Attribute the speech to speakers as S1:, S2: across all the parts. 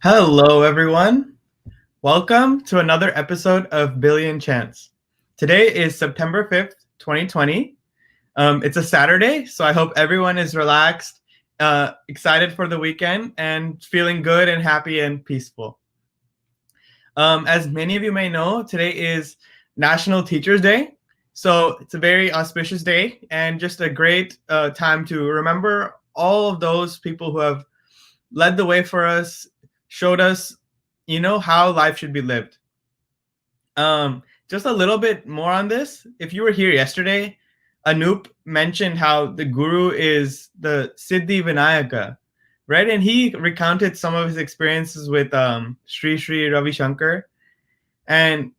S1: Hello, everyone. Welcome to another episode of Billionchants. Today is September 5th, 2020. It's a Saturday, so I hope everyone is relaxed, excited for the weekend, and feeling good and happy and peaceful. As many of you may know, today is National Teachers Day. So it's a very auspicious day and just a great time to remember all of those people who have led the way for us, showed us, how life should be lived. Just a little bit more on this. If you were here yesterday, Anup mentioned how the guru is the Siddhi Vinayaka, right? And he recounted some of his experiences with Sri Sri Ravi Shankar. And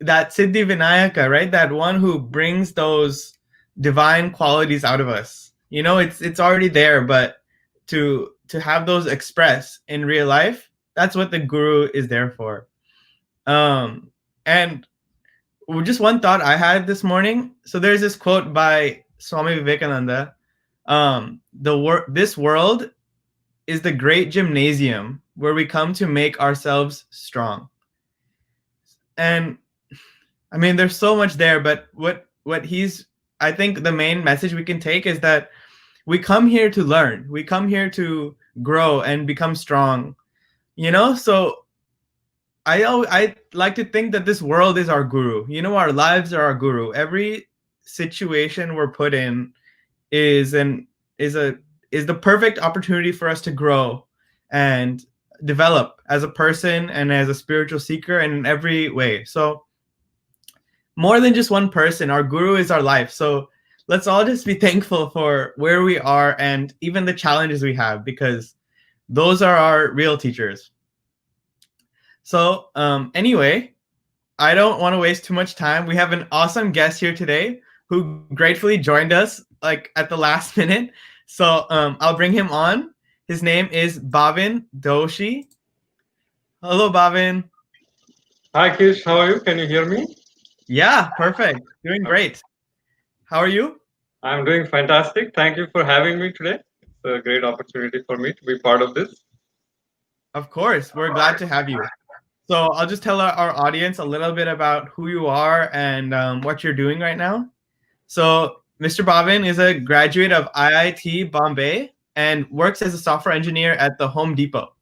S1: that Siddhi Vinayaka, right? That one who brings those divine qualities out of us. It's already there, but to have those express in real life, that's what the guru is there for. And just one thought I had this morning. So there's this quote by Swami Vivekananda. This world is the great gymnasium where we come to make ourselves strong. And I mean, there's so much there, but what I think the main message we can take is that we come here to learn. We come here to grow and become strong. So I like to think that this world is our guru. Our lives are our guru. Every situation we're put in is an is a is the perfect opportunity for us to grow and develop as a person and as a spiritual seeker and in every way. So more than just one person, our guru is our life. So let's all just be thankful for where we are and even the challenges we have, because those are our real teachers. So anyway, I don't want to waste too much time. We have an awesome guest here today who gratefully joined us like at the last minute. So I'll bring him on. His name is Bhavin Doshi. Hello, Bhavin.
S2: Hi, Kish. How are you? Can you hear me?
S1: Yeah, perfect. Doing great. How are you?
S2: I'm doing fantastic. Thank you for having me today. It's a great opportunity for me to be part of this.
S1: Of course, we're glad to have you. So I'll just tell our audience a little bit about who you are and what you're doing right now. So Mr. Bhavin is a graduate of IIT Bombay and works as a software engineer at the Home Depot.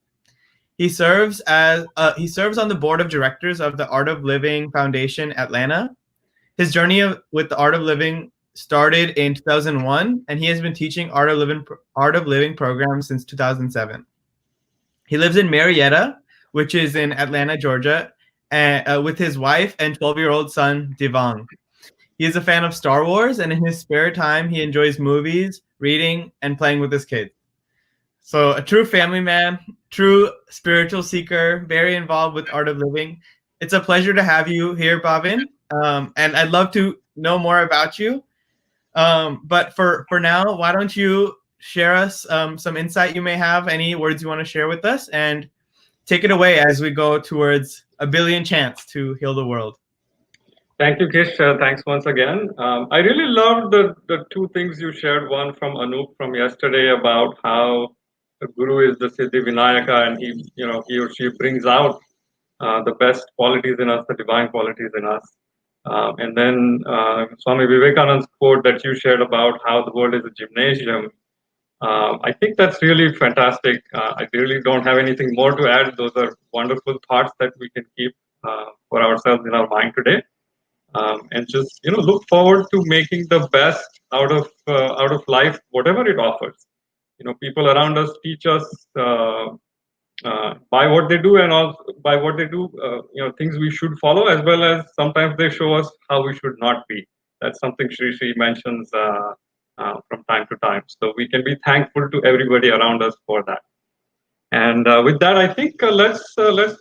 S1: He serves on the board of directors of the Art of Living Foundation Atlanta. His journey with the Art of Living started in 2001, and he has been teaching Art of Living programs since 2007. He lives in Marietta, which is in Atlanta, Georgia, with his wife and 12-year-old son, Devang. He is a fan of Star Wars, and in his spare time, he enjoys movies, reading, and playing with his kids. So a true family man, true spiritual seeker, very involved with Art of Living. It's a pleasure to have you here, Bhavin, and I'd love to know more about you. But for now, why don't you share us some insight you may have, any words you want to share with us, and take it away as we go towards a billion chants to heal the world.
S2: Thank you, Kish. Thanks once again. I really loved the two things you shared. One from Anup from yesterday about how the Guru is the Siddhi Vinayaka, and he or she brings out the best qualities in us, the divine qualities in us. And then Swami Vivekananda's quote that you shared about how the world is a gymnasium. I think that's really fantastic. I really don't have anything more to add. Those are wonderful thoughts that we can keep for ourselves in our mind today, and just look forward to making the best out of life, whatever it offers. People around us teach us by what they do, and also by what they do, things we should follow, as well as sometimes they show us how we should not be. That's something Shri Shri mentions from time to time. So we can be thankful to everybody around us for that. And with that, I think let's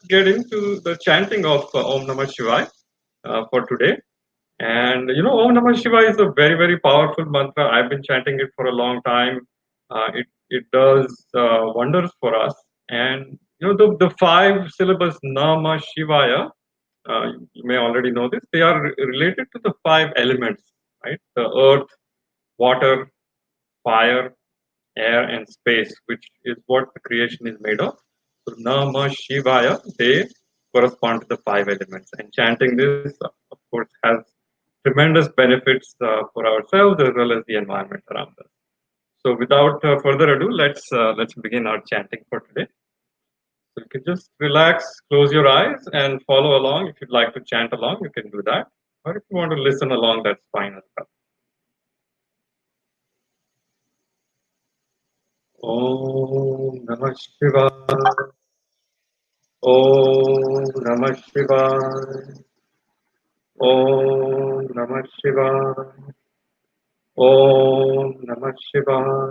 S2: get into the chanting of Om Namah Shivaya for today. And Om Namah Shivaya is a very, very powerful mantra. I've been chanting it for a long time. It does wonders for us. And the five syllables Namah Shivaya, you may already know this. They are related to the five elements, right? The earth, water, fire, air, and space, which is what the creation is made of. So Namah Shivaya, they correspond to the five elements. And chanting this, of course, has tremendous benefits for ourselves as well as the environment around us. So without further ado, let's begin our chanting for today. So you can just relax, close your eyes, and follow along. If you'd like to chant along, you can do that. Or if you want to listen along, that's fine as well. Om Namah Shivaya. Om Namah Shivaya. Om Namah Shivaya. Om Namah Shivaya.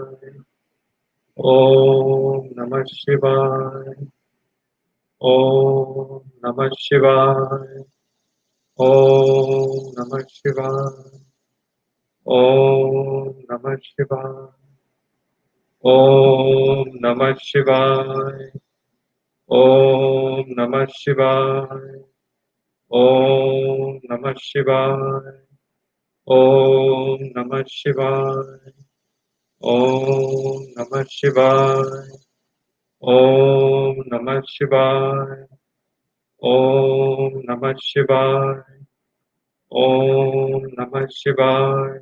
S2: Om Namah Shivaya. Om Namah Shivaya. Om Namah Shivaya. Om Namah Shivaya. Om Namah Shivaya. Om Namah Shivaya. Om Namah Shivaya. Om Namah Shivaya. Om Namah Shivaya. Om Namah Shivaya. Om Namah Shivaya. Om Namah Shivaya.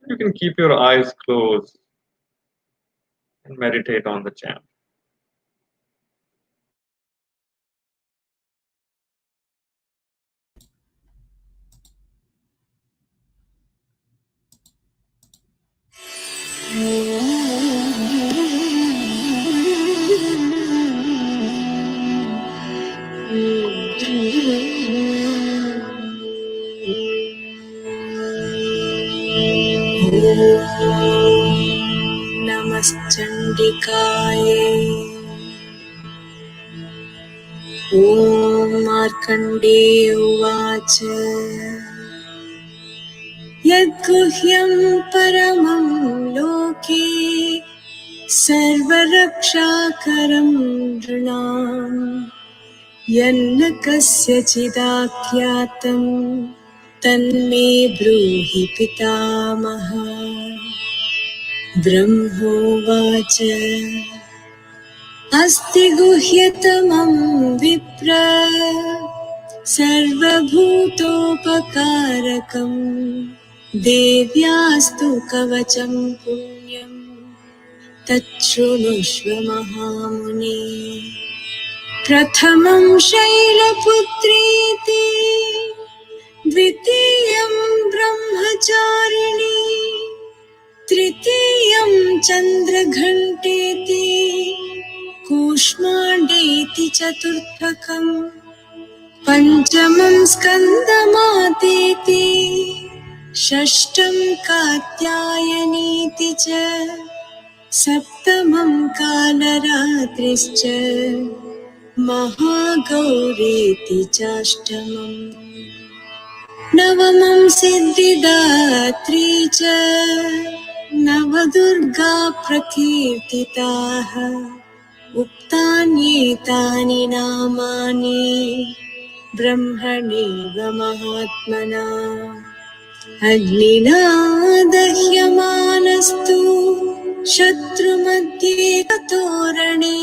S2: You can keep your eyes closed and meditate on the chant.
S3: नमश्चण्डिकायै ॐ मार्कण्डेय उवाच यद्गुह्यं परमं लोके सर्वरक्षाकरं नृणाम् यन्न कस्यचिदाख्यातं तन्मे ब्रूहि पितामह ब्रह्मोवाच अस्ति गुह्यतमं विप्र सर्वभूतोपकारकं देव्यास्तु कवचं पुण्यं तच्छृणुष्व महामुने प्रथमं शैलपुत्रीति द्वितीयं ब्रह्मचारिणी तृतीयं चन्द्रघण्टेति कूष्माण्डेति चतुर्थकम् पञ्चमं स्कन्दमातेति षष्ठं कात्यायनीति च सप्तमं कालरात्रिश्च महागौरेति चाष्टमम् नवमं सिद्धिदात्री च नवदुर्गा प्रकीर्तिताः उक्तान्येतानि नामानि ब्रह्मणैव महात्मना अग्निना दह्यमानस्तु शत्रुमध्ये तोरणे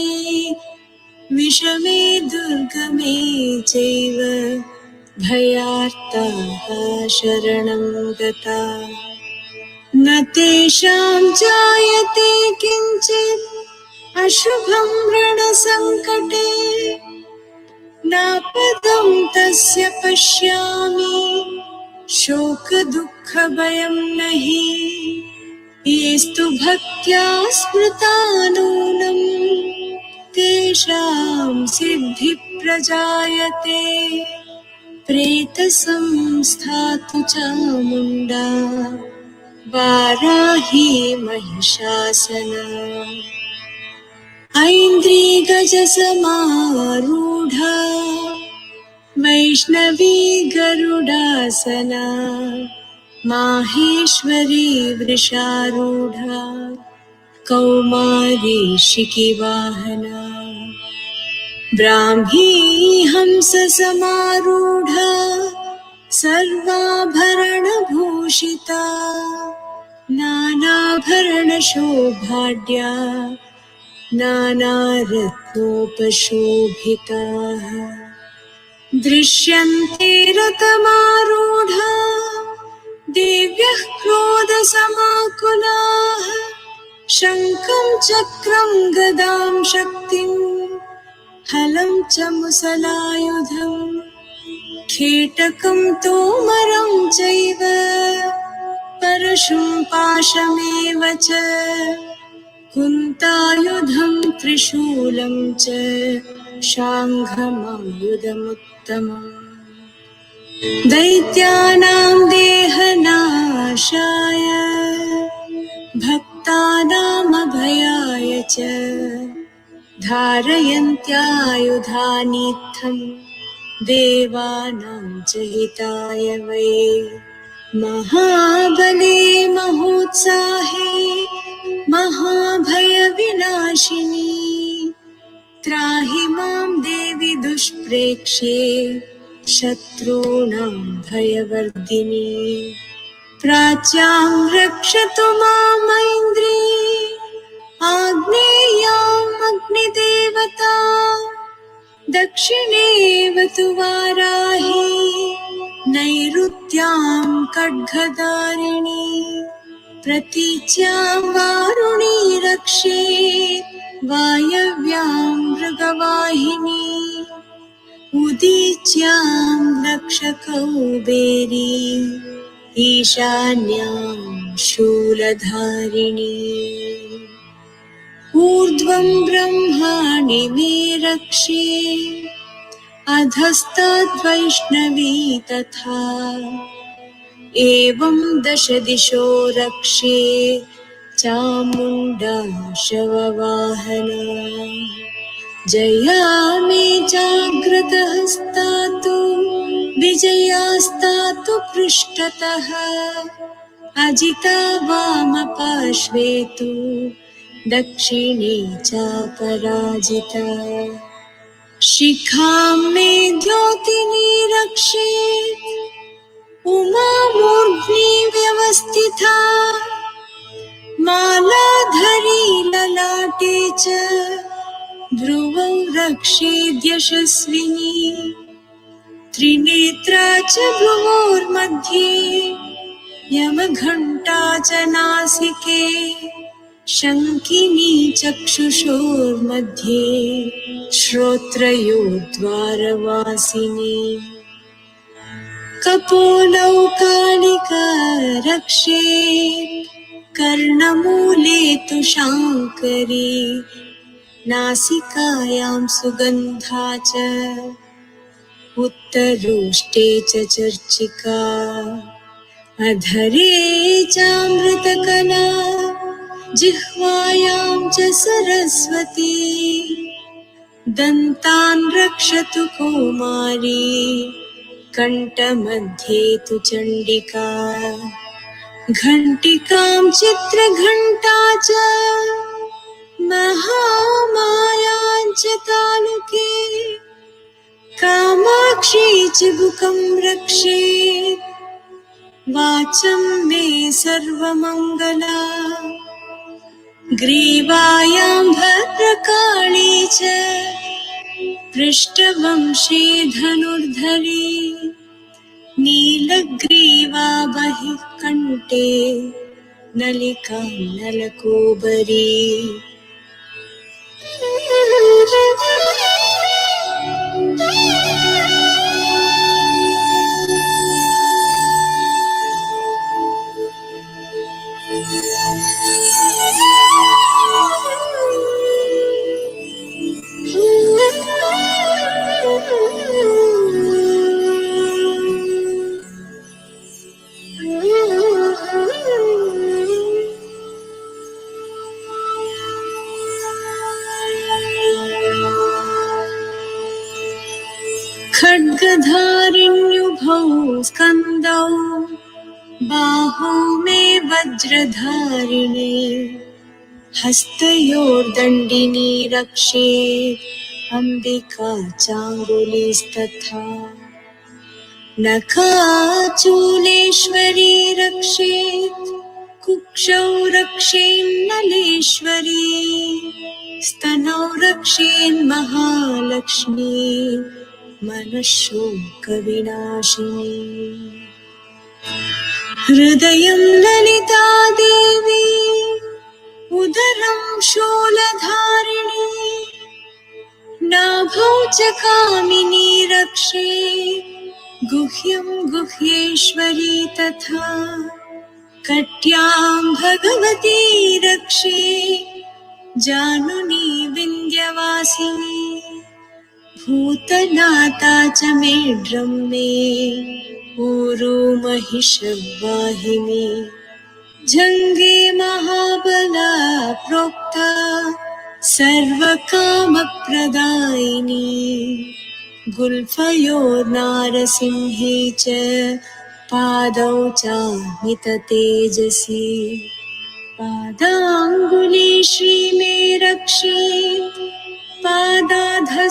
S3: विषमे दुर्गमे चैव भयार्ताः शरणं गता न तेषां जायते किञ्चित् अशुभं रणसङ्कटे नापदं तस्य पश्यामि शोकदुःखभयं नहि येस्तु भक्त्या स्मृता नूनं तेषां सिद्धिप्रजायते प्रेतसंस्थातु चामुण्डा वाराही महिषासना ऐन्द्रिगजसमारूढा वैष्णवी गरुडासना माहेश्वरी वृषारूढा कौमारी शिखिवाहना ब्राह्मी हंससमारूढा सर्वाभरणभूषिता नानाभरणशोभाढ्या नानारत्नोपशोभिताः दृश्यन्ते रथमारूढा देव्यः क्रोधसमाकुलाः शङ्खं चक्रं गदां शक्तिं हलं च मुसलायुधम् खेटकं तोमरं चैव परशुं पाशमेव च कुन्तायुधं त्रिशूलं च शाङ्घमायुधमुत्तमम् दैत्यानां देहनाशाय भक्तानामभयाय च धारयन्त्यायुधानीत्थं देवानां च हिताय वै महाबले महोत्साहे महाभयविनाशिनी त्राहि मां देवि दुष्प्रेक्ष्ये शत्रूणां भयवर्धिनी प्राच्यां रक्षतु मामैन्द्री आग्नेयाम् अग्निदेवता दक्षिणेव तु वाराही नैऋत्यां खड्गधारिणी प्रतीच्यां वारुणी रक्षेत् वायव्यां मृगवाहिनी उदीच्यां रक्षकौबेरी ईशान्यां शूलधारिणी ऊर्ध्वं ब्रह्माणि मे रक्षे अधस्ताद्वैष्णवी तथा एवं दश दिशो रक्षे चामुण्डा शववाहना जया मे जाग्रतहस्तातु विजयास्तातु पृष्ठतः अजिता वामपार्श्वे तु दक्षिणे चापराजिता शिखां मे द्योतिनी रक्षेत् उमा मूर्ध्नि व्यवस्थिता मालाधरी ललाटे च ध्रुवं रक्षेद्यशस्विनी त्रिनेत्रा च भ्रुवोर्मध्ये यमघण्टा च नासिके शङ्किनी चक्षुषोर्मध्ये श्रोत्रयोर्द्वारवासिनी कपोलौ कालिका रक्षेत् कर्णमूले तु शाङ्करी नासिकायां सुगन्धा च उत्तरोष्टे च चर्चिका अधरे चामृतकला जिह्वायां च सरस्वती दन्तान् रक्षतु कौमारी कण्ठमध्ये तु चण्डिका घण्टिकां चित्रघण्टा च महामायां च तालुके कामाक्षी चिबुकं रक्षेत् वाचं मे सर्वमङ्गला ग्रीवायां भद्रकाली च पृष्ठवंशे धनुर्धरी नीलग्रीवा बहिः कण्ठे नलिका नलकोबरी खड्गधारिण्युभौ स्कन्दौ बाहौ मे वज्रधारिणे हस्तयोर्दण्डिनी रक्षेत् अम्बिका चाङ्गुलीस्तथा नखाचूलेश्वरी रक्षेत् कुक्षौ रक्षेन्नलेश्वरी स्तनौ रक्षेन्महालक्ष्मी मनःशोकविनाशिनी हृदयं ललिता देवी उदरं शूलधारिणी नाभौ च कामिनी रक्षे गुह्यं गुह्येश्वरी तथा कट्यां भगवती रक्षे जानुनी विन्ध्यवासिनी भूतनाथा च मेढ्रं मे ऊरू महिषवाहिनी जङ्गे महाबला प्रोक्ता सर्वकामप्रदायिनी गुल्फयोर्नारसिंहे च पादौ चामिततेजसी पादाङ्गुली श्रीमे रक्षेत् पादाधस्तलवासिनी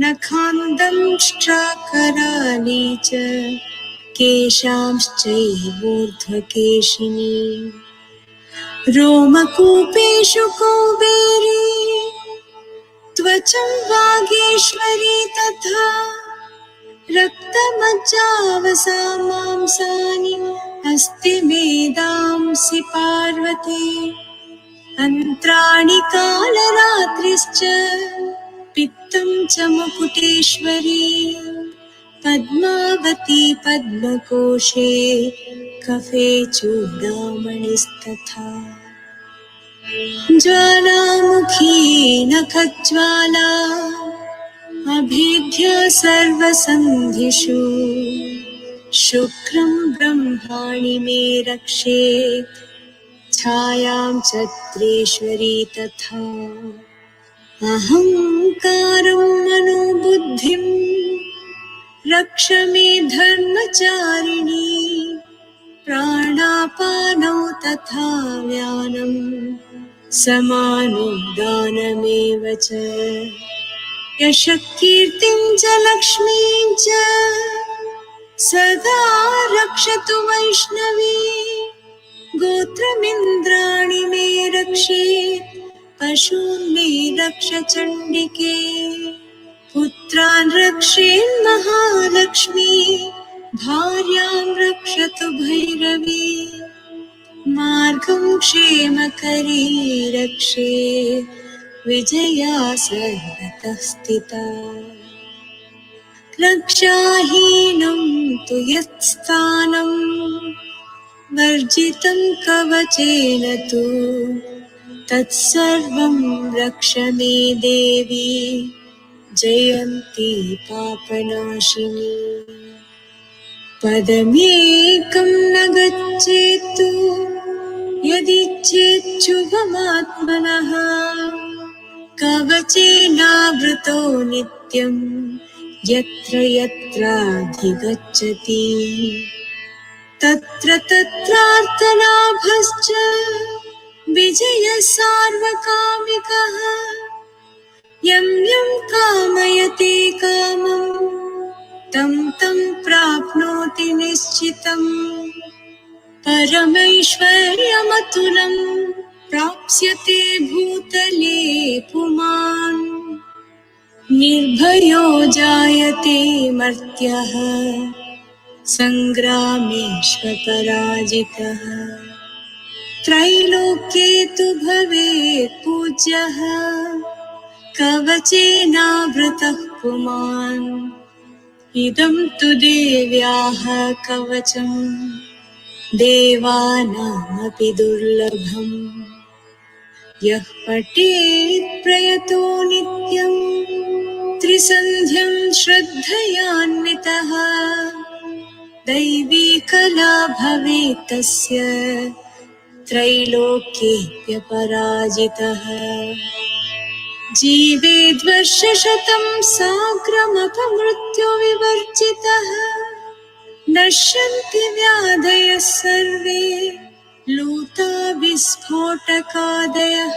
S3: नखान्दंष्ट्राकराली च केशांश्चैवोर्ध्वकेशिनी रोमकूपेषु कौबेरी त्वचं वागेश्वरी तथा रक्तमज्जावसा मांसानि अस्ति मेदांसि पार्वती अन्त्राणि कालरात्रिश्च पित्तं च मुकुटेश्वरी पद्मावती पद्मकोशे कफे चूडामणिस्तथा ज्वालामुखी नखज्वाला अभेद्य सर्वसन्धिषु शुक्रं ब्रह्माणि मे रक्षेत् छायां चत्रेश्वरी तथा अहङ्कारं मनोबुद्धिं रक्ष मे धर्मचारिणी प्राणापानौ तथा व्यानं समानो दानमेव च यशः कीर्तिं च लक्ष्मीं च सदा रक्षतु वैष्णवी गोत्रमिन्द्राणि मे रक्षेत् पशून् मे रक्ष चण्डिके पुत्रान् रक्षेन् महालक्ष्मी भार्यां रक्षतु भैरवी मार्गं क्षेमकरी रक्षे विजया सर्वतः स्थिता रक्षाहीनं तु यत्स्थानं वर्जितं कवचेन तु तत्सर्वं रक्ष मे देवी जयन्ती पापनाशिनी पदमेकं न गच्छेत्तु यदिच्छेच्छुभमात्मनः कवचेनावृतो नित्यं यत्र यत्राधिगच्छति तत्र तत्रार्थलाभश्च विजयः सार्वकामिकः यं यं कामयते कामं तं तं प्राप्नोति निश्चितं परमैश्वर्यमतुलं प्राप्स्यते भूतले पुमान् निर्भयो जायते मर्त्यः सङ्ग्रामेष्वपराजितः त्रैलोक्ये तु भवेत् पूज्यः कवचेनावृतः पुमान् इदं तु देव्याः कवचं देवानामपि दुर्लभम् यः पठेत् प्रयतो नित्यं त्रिसन्ध्यं श्रद्धयान्वितः दैवी कला भवेत् तस्य त्रैलोक्येऽप्यपराजितः जीवेद्वर्षशतं साग्रमपमृत्युविवर्जितः नश्यन्ति व्याधयः सर्वे लूता विस्फोटकादयः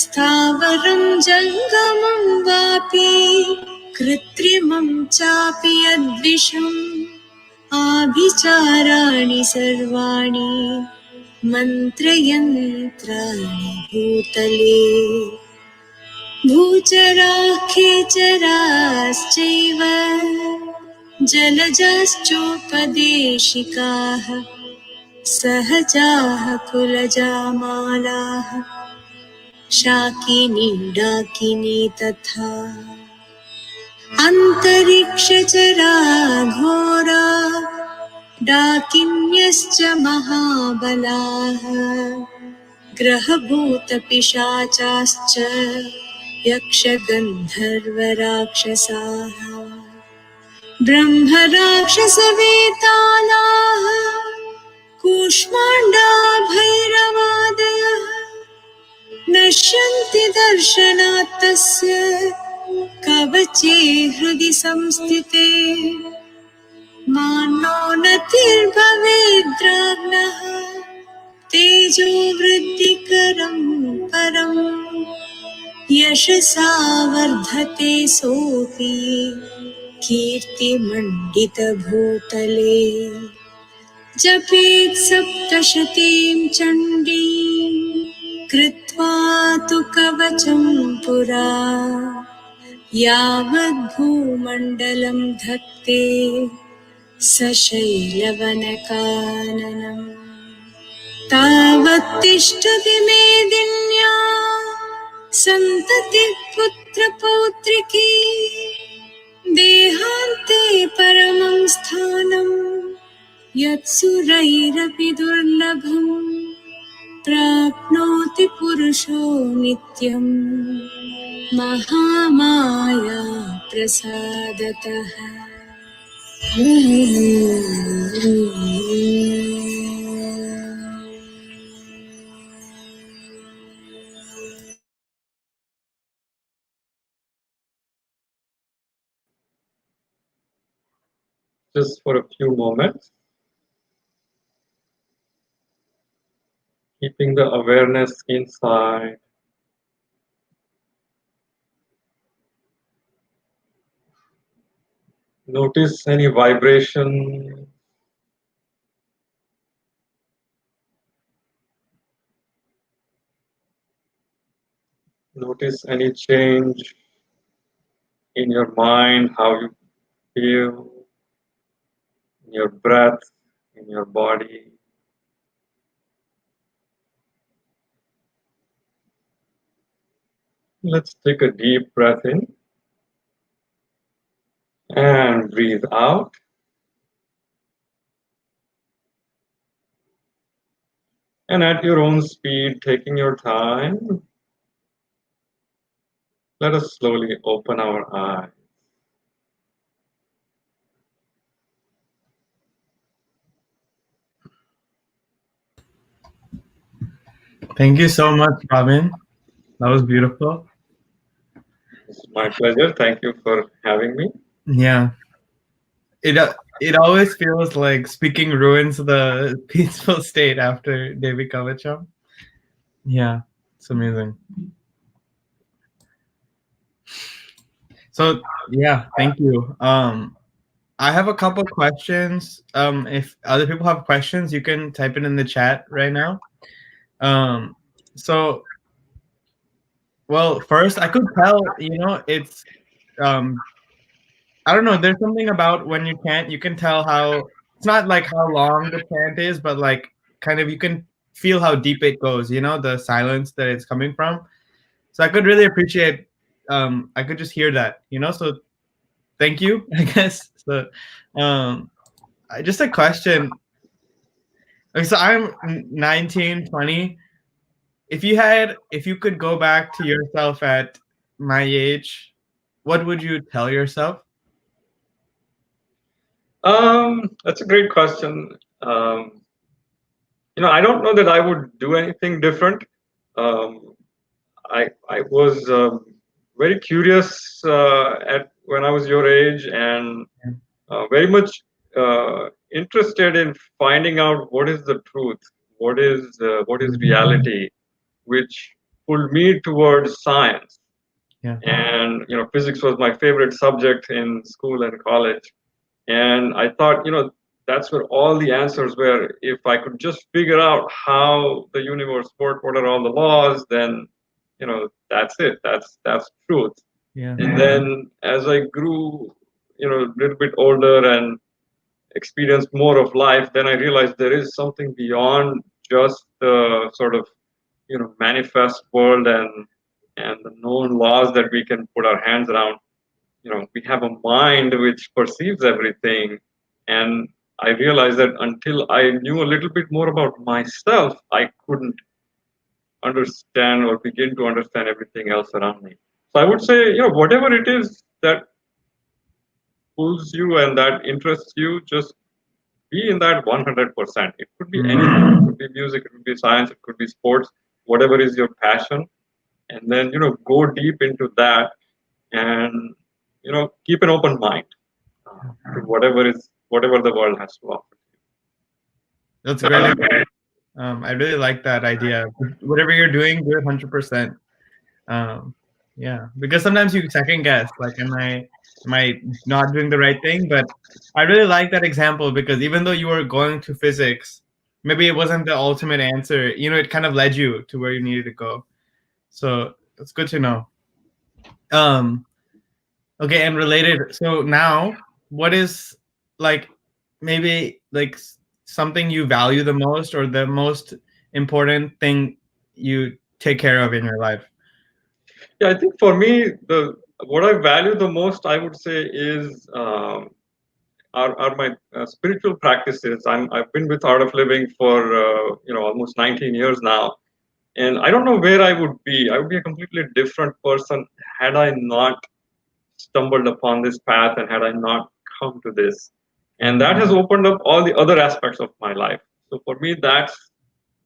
S3: स्थावरं जङ्गमं वापि कृत्रिमं चापि यद्विषम् आभिचाराणि सर्वाणि मन्त्रयन्त्राणि भूतले भूचराः खेचराश्चैव जलजाश्चोपदेशिकाः सहजाः कुलजामालाः शाकिनी डाकिनी तथा अन्तरिक्षचरा घोरा डाकिन्यश्च महाबलाः ग्रहभूतपिशाचाश्च यक्षगन्धर्वराक्षसाः ब्रह्मराक्षसवेतालाः कूष्माण्डा भैरवादयः नश्यन्ति दर्शनात् तस्य कवचे हृदि संस्थिते मानो नतिर्भवेद्राज्ञः तेजो वृद्धिकरं परम् यशसा वर्धते सोऽपि कीर्तिमण्डितभूतले जपेत् सप्तशतीं चण्डीं कृत्वा तु कवचं पुरा यावद्भूमण्डलं धत्ते सशैलवनकाननम् तावत्तिष्ठति मेदिन्या सन्ततिः पुत्रपौत्रिकी देहान्ते परमं स्थानं यत्सुरैरपि दुर्लभम् प्राप्नोति पुरुषो नित्यं Mahamaya प्रसादतः।
S2: Just for a few moments, keeping the awareness inside. Notice any vibration. Notice any change in your mind, how you feel, in your breath, in your body. Let's take a deep breath in and breathe out. And at your own speed, taking your time, let us slowly open our eyes.
S1: Thank you so much, Bhavin. That was beautiful.
S2: It's my pleasure. Thank you for having me.
S1: Yeah. It always feels like speaking ruins the peaceful state after Devi Kavacham. Yeah, it's amazing. So yeah, thank you. I have a couple questions. If other people have questions, you can type it in the chat right now. So well, first I could tell, it's I don't know, there's something about when you chant, you can tell how it's not like how long the chant is, but like kind of you can feel how deep it goes, the silence that it's coming from. So I could really appreciate I could just hear that, so thank you, I guess. So just a question. Like, so I'm 19, 20. If you could go back to yourself at my age, what would you tell yourself?
S2: That's a great question. I don't know that I would do anything different. I was very curious at when I was your age, and very much interested in finding out what is the truth, what is reality, which pulled me towards science.
S1: Yeah.
S2: And physics was my favorite subject in school and college, and I thought, that's where all the answers were. If I could just figure out how the universe worked, what are all the laws, then that's it. That's truth.
S1: Yeah.
S2: And then as I grew, a little bit older and experienced more of life, then I realized there is something beyond just the sort of manifest world and the known laws that we can put our hands around. We have a mind which perceives everything, and I realized that until I knew a little bit more about myself, I couldn't understand or begin to understand everything else around me. So I would say, whatever it is that pulls you and that interests you, just be in that 100%. It could be anything. It could be music, it could be science, it could be sports, whatever is your passion. And then, go deep into that, and, keep an open mind to whatever the world has to offer.
S1: That's great. I really like that idea. Whatever you're doing, do it 100%. Yeah, because sometimes you second guess, like, am I not doing the right thing? But I really like that example, because even though you were going to physics, maybe it wasn't the ultimate answer. It kind of led you to where you needed to go. So that's good to know. Okay, and related. So now, what is, like, maybe like something you value the most, or the most important thing you take care of in your life?
S2: Yeah, I think for me, what I value the most, I would say, is are my spiritual practices. I've been with Art of Living for almost 19 years now, and I don't know where I would be. I would be a completely different person had I not stumbled upon this path and had I not come to this. And that has opened up all the other aspects of my life. So for me, that's,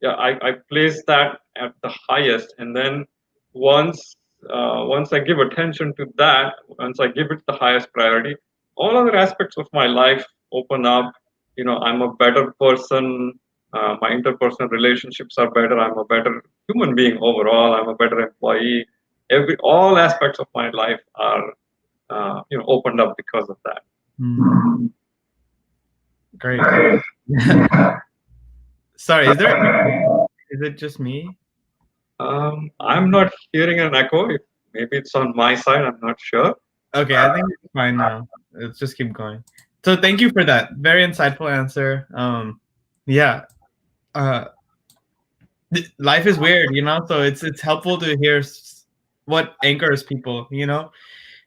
S2: yeah, I place that at the highest. And then once once I give attention to that, once I give it the highest priority, all other aspects of my life open up. I'm a better person. My interpersonal relationships are better. I'm a better human being overall. I'm a better employee. All aspects of my life are opened up because of that.
S1: Mm. Great. Sorry, is it just me?
S2: I'm not hearing an echo. Maybe it's on my side. I'm not sure.
S1: Okay, I think it's fine now. Let's just keep going. So thank you for that very insightful answer. Yeah, life is weird, so it's helpful to hear what anchors people,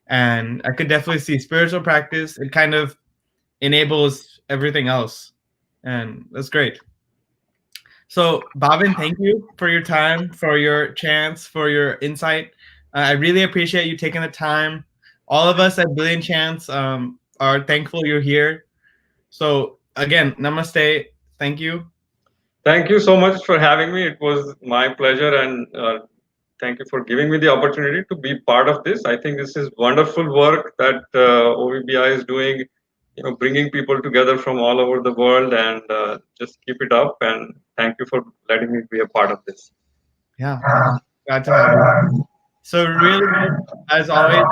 S1: and I could definitely see spiritual practice. It kind of enables everything else, and that's great. So, Bhavin, thank you for your time, for your chants, for your insight. I really appreciate you taking the time. All of us at Billionchants are thankful you're here. So, again, namaste. Thank you.
S2: Thank you so much for having me. It was my pleasure, and thank you for giving me the opportunity to be part of this. I think this is wonderful work that OVBI is doing, bringing people together from all over the world, and just keep it up. And thank you for letting me be a part of this.
S1: Yeah, glad to have you. So, really, as always,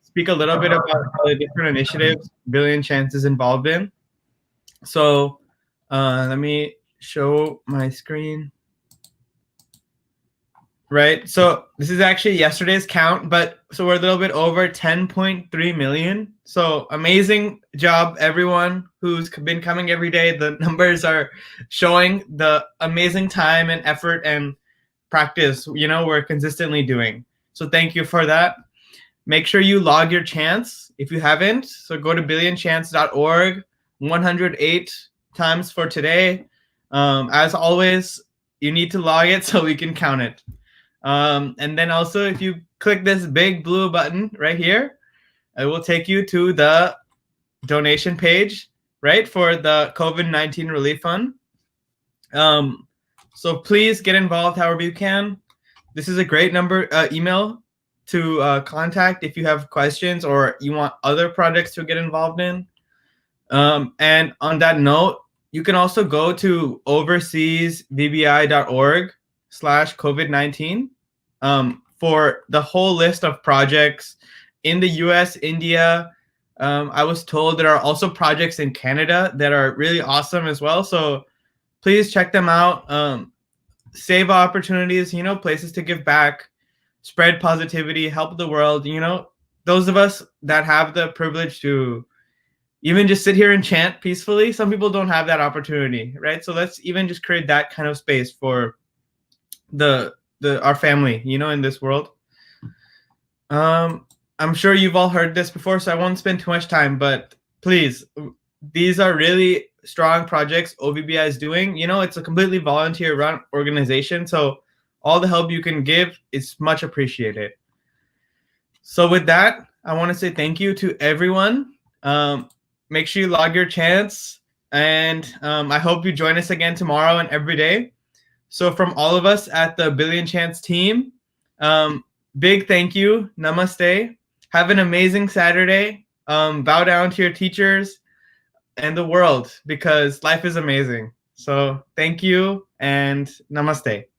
S1: speak a little bit about the different initiatives Billionchants is involved in. So, let me show my screen. Right. So this is actually yesterday's count, but so we're a little bit over 10.3 million. So amazing job, everyone who's been coming every day. The numbers are showing the amazing time and effort and practice, we're consistently doing. So thank you for that. Make sure you log your chants if you haven't. So go to billionchants.org, 108 times for today. As always, you need to log it so we can count it. And then also, if you click this big blue button right here, it will take you to the donation page, right, for the COVID-19 Relief Fund. So please get involved however you can. This is a great email to contact if you have questions or you want other projects to get involved in. And on that note, you can also go to overseasvbi.org/COVID-19 for the whole list of projects in the US, India. I was told there are also projects in Canada that are really awesome as well. So please check them out. Save opportunities, places to give back, spread positivity, help the world. Those of us that have the privilege to even just sit here and chant peacefully, some people don't have that opportunity, right? So let's even just create that kind of space for our family, in this world. I'm sure you've all heard this before, so I won't spend too much time, but please, these are really strong projects OVBI is doing. It's a completely volunteer run organization, so all the help you can give is much appreciated. So with that, I want to say thank you to everyone. Make sure you log your chants, and I hope you join us again tomorrow and every day. So from all of us at the Billionchants team, big thank you. Namaste. Have an amazing Saturday. Bow down to your teachers and the world, because life is amazing. So thank you and namaste.